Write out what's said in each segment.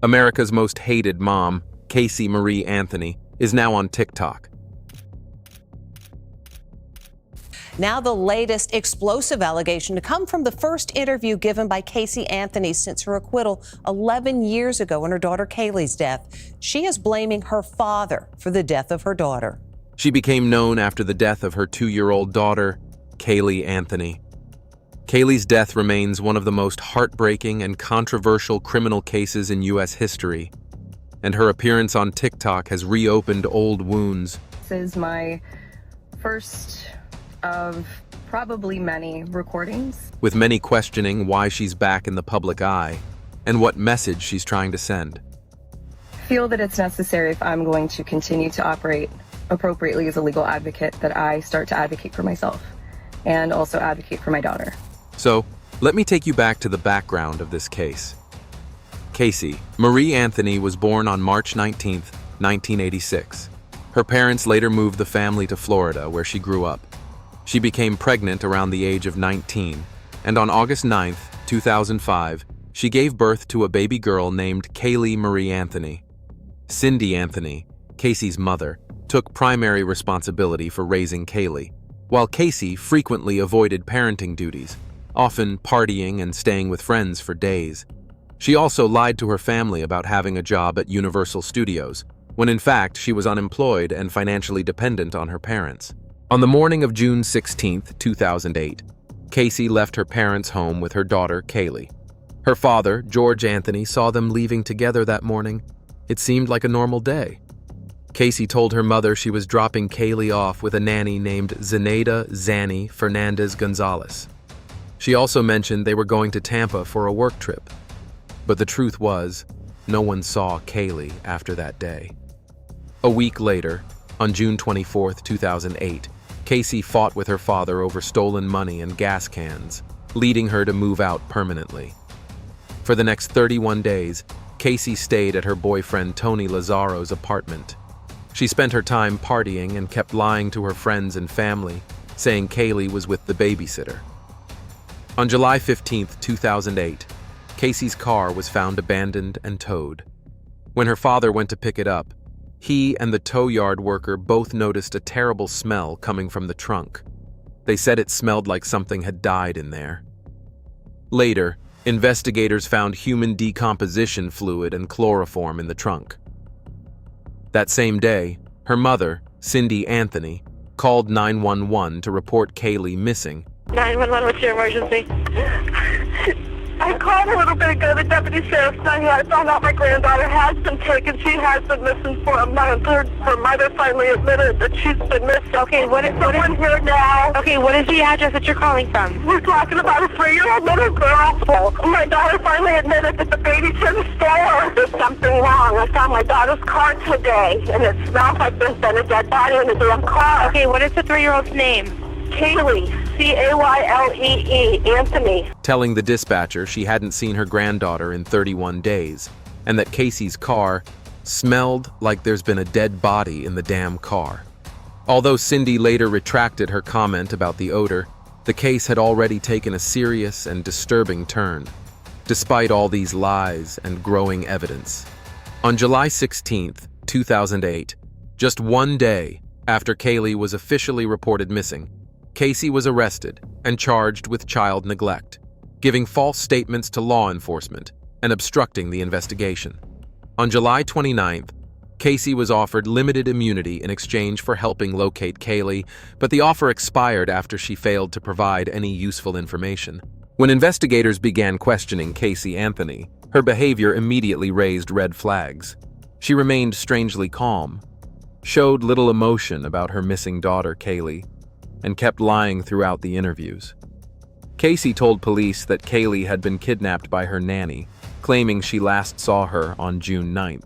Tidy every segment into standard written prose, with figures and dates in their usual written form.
America's most hated mom, Casey Marie Anthony, is now on TikTok. Now the latest explosive allegation to come from the first interview given by Casey Anthony since her acquittal 11 years ago in her daughter Kaylee's death. She is blaming her father for the death of her daughter. She became known after the death of her 2-year-old daughter, Kaylee Anthony. Kaylee's death remains one of the most heartbreaking and controversial criminal cases in U.S. history, and her appearance on TikTok has reopened old wounds. This is my first of probably many recordings, with many questioning why she's back in the public eye and what message she's trying to send. I feel that it's necessary, if I'm going to continue to operate appropriately as a legal advocate, that I start to advocate for myself and also advocate for my daughter. So, let me take you back to the background of this case. Casey Marie Anthony was born on March 19, 1986. Her parents later moved the family to Florida, where she grew up. She became pregnant around the age of 19, and on August 9, 2005, she gave birth to a baby girl named Kaylee Marie Anthony. Cindy Anthony, Casey's mother, took primary responsibility for raising Kaylee, while Casey frequently avoided parenting duties, often partying and staying with friends for days. She also lied to her family about having a job at Universal Studios, when in fact she was unemployed and financially dependent on her parents. On the morning of June 16, 2008, Casey left her parents' home with her daughter, Kaylee. Her father, George Anthony, saw them leaving together that morning. It seemed like a normal day. Casey told her mother she was dropping Kaylee off with a nanny named Zenaida Zanny Fernandez Gonzalez. She also mentioned they were going to Tampa for a work trip. But the truth was, no one saw Kaylee after that day. A week later, on June 24, 2008, Casey fought with her father over stolen money and gas cans, leading her to move out permanently. For the next 31 days, Casey stayed at her boyfriend Tony Lazzaro's apartment. She spent her time partying and kept lying to her friends and family, saying Kaylee was with the babysitter. On July 15, 2008, Casey's car was found abandoned and towed. When her father went to pick it up, he and the tow yard worker both noticed a terrible smell coming from the trunk. They said it smelled like something had died in there. Later, investigators found human decomposition fluid and chloroform in the trunk. That same day, her mother, Cindy Anthony, called 911 to report Kaylee missing. 911, what's your emergency? I called a little bit ago. The deputy sheriff's not here. I found out my granddaughter has been taken. She has been missing for a month. Her mother finally admitted that she's been missing. Okay, what is here now? Okay, what is the address that you're calling from? We're talking about a 3-year-old little girl. My daughter finally admitted that the baby's in the store. There's something wrong. I found my daughter's car today, and it smells like there's been a dead body in the damn car. Okay, what is the 3-year-old's name? Kaylee, Caylee, Anthony. Telling the dispatcher she hadn't seen her granddaughter in 31 days, and that Casey's car smelled like there's been a dead body in the damn car. Although Cindy later retracted her comment about the odor, the case had already taken a serious and disturbing turn, despite all these lies and growing evidence. On July 16, 2008, just one day after Kaylee was officially reported missing, Casey was arrested and charged with child neglect, giving false statements to law enforcement and obstructing the investigation. On July 29th, Casey was offered limited immunity in exchange for helping locate Kaylee, but the offer expired after she failed to provide any useful information. When investigators began questioning Casey Anthony, her behavior immediately raised red flags. She remained strangely calm, showed little emotion about her missing daughter, Kaylee, and kept lying throughout the interviews. Casey told police that Kaylee had been kidnapped by her nanny, claiming she last saw her on June 9th.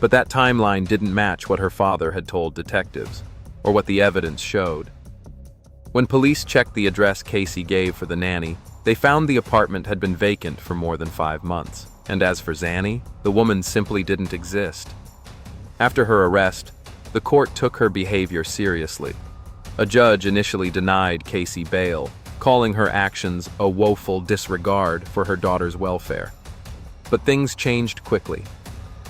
But that timeline didn't match what her father had told detectives, or what the evidence showed. When police checked the address Casey gave for the nanny, they found the apartment had been vacant for more than 5 months. And as for Zanny, the woman simply didn't exist. After her arrest, the court took her behavior seriously. A judge initially denied Casey bail, calling her actions a woeful disregard for her daughter's welfare. But things changed quickly.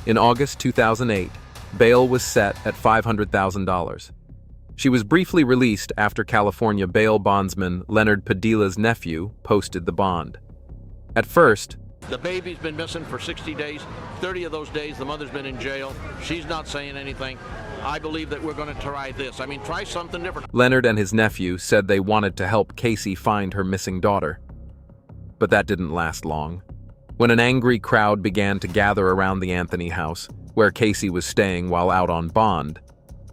In August 2008, bail was set at $500,000. She was briefly released after California bail bondsman Leonard Padilla's nephew posted the bond. At first, the baby's been missing for 60 days. 30 of those days, the mother's been in jail. She's not saying anything. I believe that we're going to try this. Try something different. Leonard and his nephew said they wanted to help Casey find her missing daughter. But that didn't last long. When an angry crowd began to gather around the Anthony house, where Casey was staying while out on bond,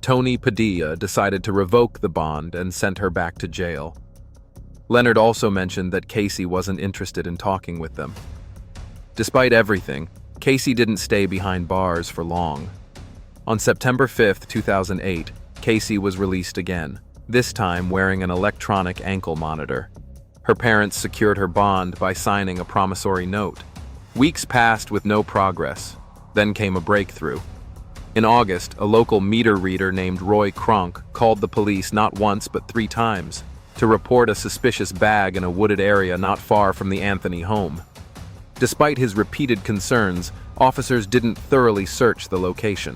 Tony Padilla decided to revoke the bond and sent her back to jail. Leonard also mentioned that Casey wasn't interested in talking with them. Despite everything, Casey didn't stay behind bars for long. On September 5, 2008, Casey was released again, this time wearing an electronic ankle monitor. Her parents secured her bond by signing a promissory note. Weeks passed with no progress. Then came a breakthrough. In August, a local meter reader named Roy Kronk called the police not once but 3 times to report a suspicious bag in a wooded area not far from the Anthony home. Despite his repeated concerns, officers didn't thoroughly search the location.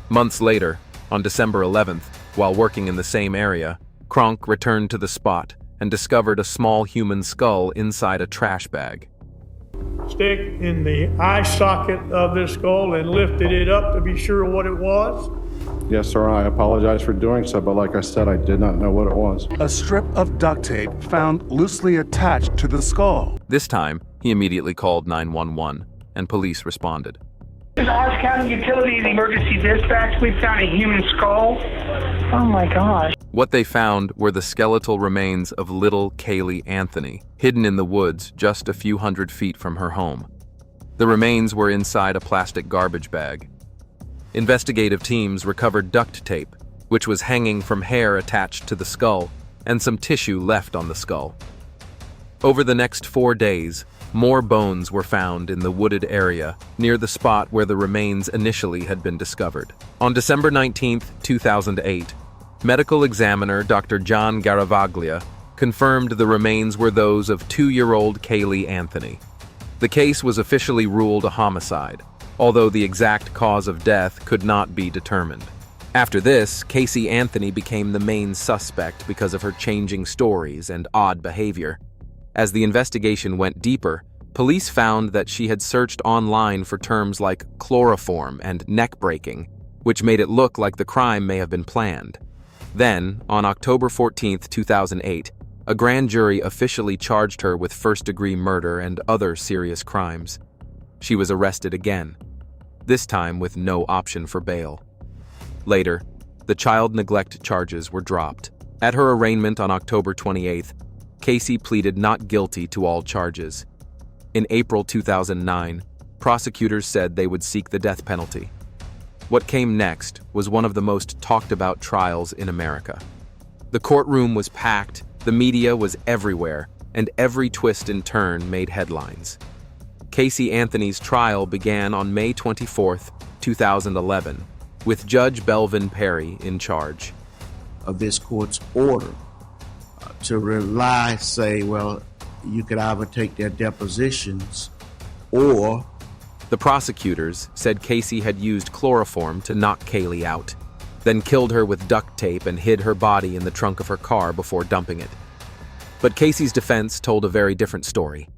Months later, on December 11th, while working in the same area, Kronk returned to the spot and discovered a small human skull inside a trash bag. Stick in the eye socket of this skull and lifted it up to be sure what it was? Yes, sir, I apologize for doing so, but like I said, I did not know what it was. A strip of duct tape found loosely attached to the skull. This time, he immediately called 911, and police responded. In Orange County Utilities Emergency Dispatch, we found a human skull. Oh my gosh. What they found were the skeletal remains of little Kaylee Anthony, hidden in the woods just a few hundred feet from her home. The remains were inside a plastic garbage bag. Investigative teams recovered duct tape, which was hanging from hair attached to the skull, and some tissue left on the skull. Over the next 4 days, more bones were found in the wooded area near the spot where the remains initially had been discovered. On December 19, 2008, medical examiner Dr. John Garavaglia confirmed the remains were those of 2-year-old Kaylee Anthony. The case was officially ruled a homicide, although the exact cause of death could not be determined. After this, Casey Anthony became the main suspect because of her changing stories and odd behavior. As the investigation went deeper, police found that she had searched online for terms like chloroform and neck breaking, which made it look like the crime may have been planned. Then, on October 14, 2008, a grand jury officially charged her with first-degree murder and other serious crimes. She was arrested again, this time with no option for bail. Later, the child neglect charges were dropped. At her arraignment on October 28th, Casey pleaded not guilty to all charges. In April 2009, prosecutors said they would seek the death penalty. What came next was one of the most talked-about trials in America. The courtroom was packed, the media was everywhere, and every twist and turn made headlines. Casey Anthony's trial began on May 24, 2011, with Judge Belvin Perry in charge. Of this court's order to rely, say, well, you could either take their depositions or... The prosecutors said Casey had used chloroform to knock Kaylee out, then killed her with duct tape and hid her body in the trunk of her car before dumping it. But Casey's defense told a very different story.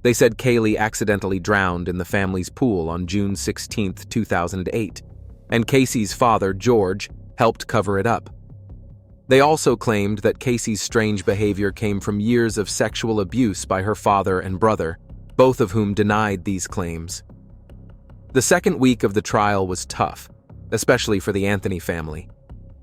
They said Kaylee accidentally drowned in the family's pool on June 16, 2008, and Casey's father, George, helped cover it up. They also claimed that Casey's strange behavior came from years of sexual abuse by her father and brother, both of whom denied these claims. The second week of the trial was tough, especially for the Anthony family.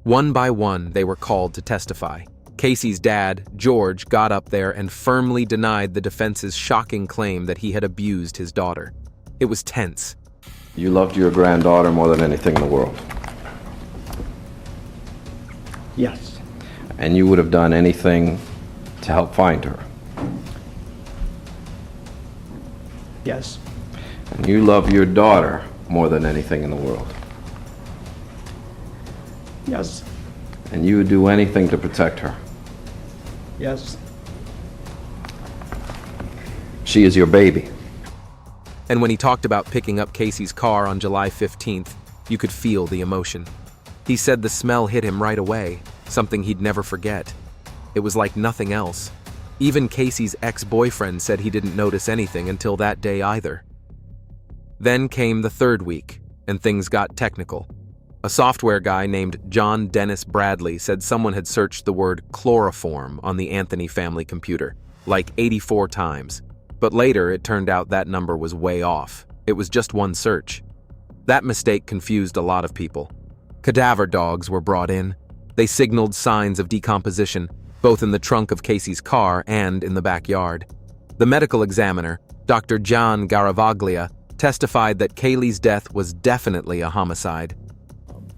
One by one, they were called to testify. Casey's dad, George, got up there and firmly denied the defense's shocking claim that he had abused his daughter. It was tense. You loved your granddaughter more than anything in the world. Yes. And you would have done anything to help find her. Yes. And you love your daughter more than anything in the world. Yes. And you would do anything to protect her. Yes. She is your baby. And when he talked about picking up Casey's car on July 15th, you could feel the emotion. He said the smell hit him right away, something he'd never forget. It was like nothing else. Even Casey's ex-boyfriend said he didn't notice anything until that day either. Then came the third week, and things got technical. A software guy named John Dennis Bradley said someone had searched the word chloroform on the Anthony family computer, like 84 times. But later, it turned out that number was way off. It was just one search. That mistake confused a lot of people. Cadaver dogs were brought in. They signaled signs of decomposition, both in the trunk of Casey's car and in the backyard. The medical examiner, Dr. John Garavaglia, testified that Kaylee's death was definitely a homicide.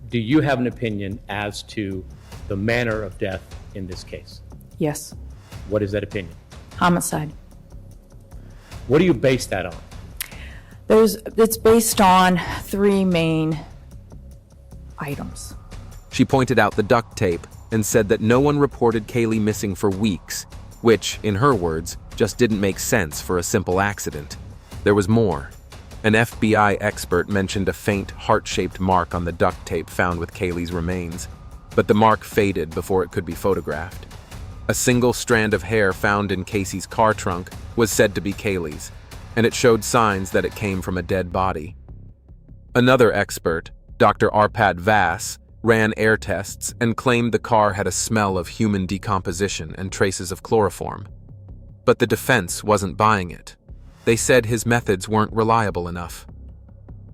Do you have an opinion as to the manner of death in this case? Yes. What is that opinion? Homicide. What do you base that on? It's based on three main items. She pointed out the duct tape and said that no one reported Kaylee missing for weeks, which, in her words, just didn't make sense for a simple accident. There was more. An FBI expert mentioned a faint, heart-shaped mark on the duct tape found with Kaylee's remains, but the mark faded before it could be photographed. A single strand of hair found in Casey's car trunk was said to be Kaylee's, and it showed signs that it came from a dead body. Another expert, Dr. Arpad Vass, ran air tests and claimed the car had a smell of human decomposition and traces of chloroform. But the defense wasn't buying it. They said his methods weren't reliable enough.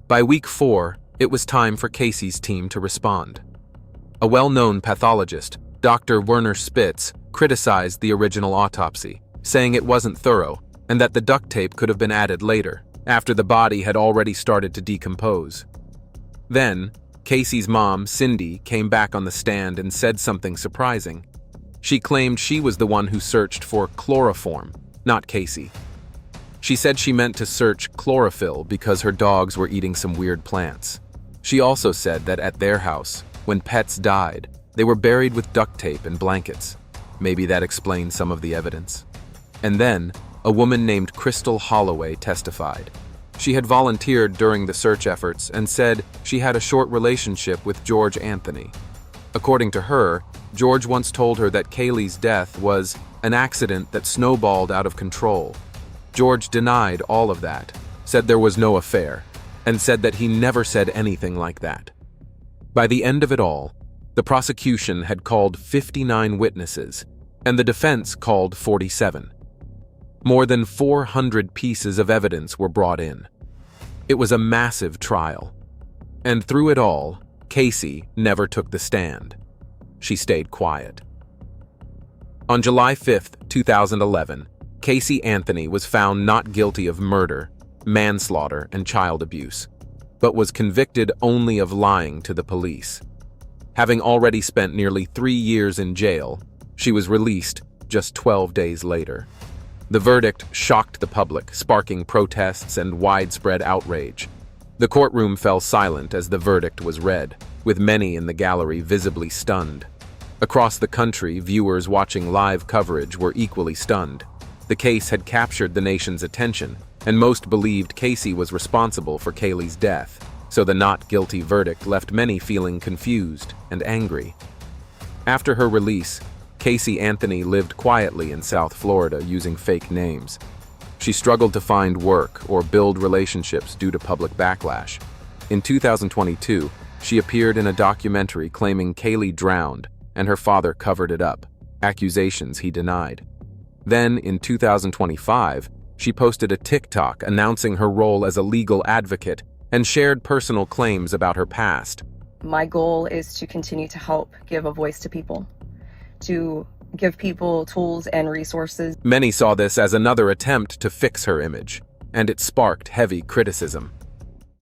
By week 4, it was time for Casey's team to respond. A well-known pathologist, Dr. Werner Spitz, criticized the original autopsy, saying it wasn't thorough and that the duct tape could have been added later, after the body had already started to decompose. Then, Casey's mom, Cindy, came back on the stand and said something surprising. She claimed she was the one who searched for chloroform, not Casey. She said she meant to search chlorophyll because her dogs were eating some weird plants. She also said that at their house, when pets died, they were buried with duct tape and blankets. Maybe that explained some of the evidence. And then, a woman named Crystal Holloway testified. She had volunteered during the search efforts and said she had a short relationship with George Anthony. According to her, George once told her that Kaylee's death was an accident that snowballed out of control. George denied all of that, said there was no affair, and said that he never said anything like that. By the end of it all, the prosecution had called 59 witnesses, and the defense called 47. More than 400 pieces of evidence were brought in. It was a massive trial. And through it all, Casey never took the stand. She stayed quiet. On July 5, 2011, Casey Anthony was found not guilty of murder, manslaughter, and child abuse, but was convicted only of lying to the police. Having already spent nearly 3 years in jail, she was released just 12 days later. The verdict shocked the public, sparking protests and widespread outrage. The courtroom fell silent as the verdict was read, with many in the gallery visibly stunned. Across the country, viewers watching live coverage were equally stunned. The case had captured the nation's attention, and most believed Casey was responsible for Kaylee's death, so the not guilty verdict left many feeling confused and angry. After her release, Casey Anthony lived quietly in South Florida using fake names. She struggled to find work or build relationships due to public backlash. In 2022, she appeared in a documentary claiming Kaylee drowned and her father covered it up, accusations he denied. Then, in 2025, she posted a TikTok announcing her role as a legal advocate and shared personal claims about her past. My goal is to continue to help give a voice to people, to give people tools and resources. Many saw this as another attempt to fix her image, and it sparked heavy criticism.